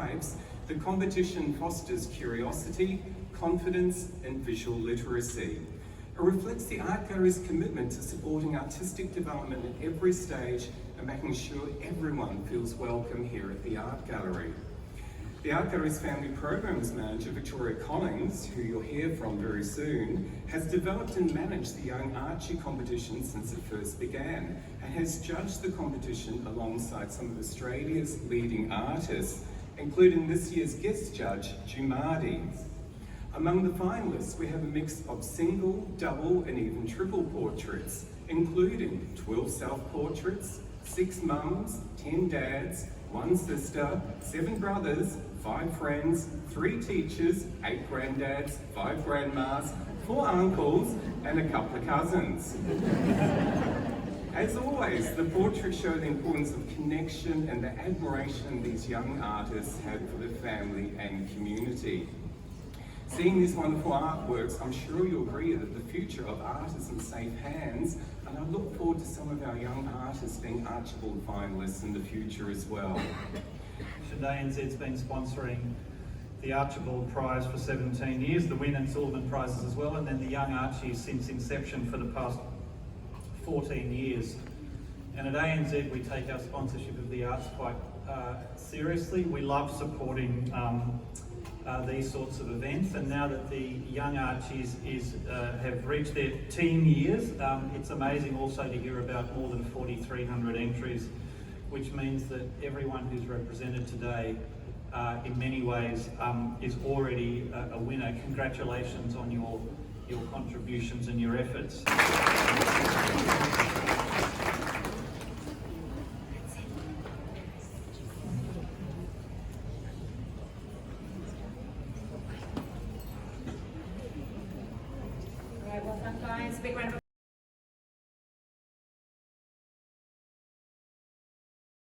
describes, the competition fosters curiosity, confidence and visual literacy. It reflects the Art Gallery's commitment to supporting artistic development at every stage and making sure everyone feels welcome here at the Art Gallery. The Art Gallery's Family Programs Manager, Victoria Collins, who you'll hear from very soon, has developed and managed the Young Archie Competition since it first began and has judged the competition alongside some of Australia's leading artists, including this year's guest judge, Jumadi. Among the finalists, we have a mix of single, double and even triple portraits, including 12 self-portraits, 6 mums, 10 dads, 1 sister, 7 brothers, 5 friends, 3 teachers, 8 granddads, 5 grandmas, 4 uncles, and a couple of cousins. As always, the portraits show the importance of connection and the admiration these young artists have for the family and community. Seeing these wonderful artworks, I'm sure you'll agree that the future of art is in safe hands, and I look forward to some of our young artists being Archibald finalists in the future as well. ANZ's been sponsoring the Archibald Prize for 17 years, the Wynne and Sullivan Prizes as well, and then the Young Archie since inception for the past 14 years. And at ANZ we take our sponsorship of the arts quite seriously. We love supporting these sorts of events, and now that the Young Archies have reached their teen years, it's amazing also to hear about more than 4,300 entries, which means that everyone who's represented today in many ways is already a winner. Congratulations on your contributions and your efforts. Well done, guys. Big round of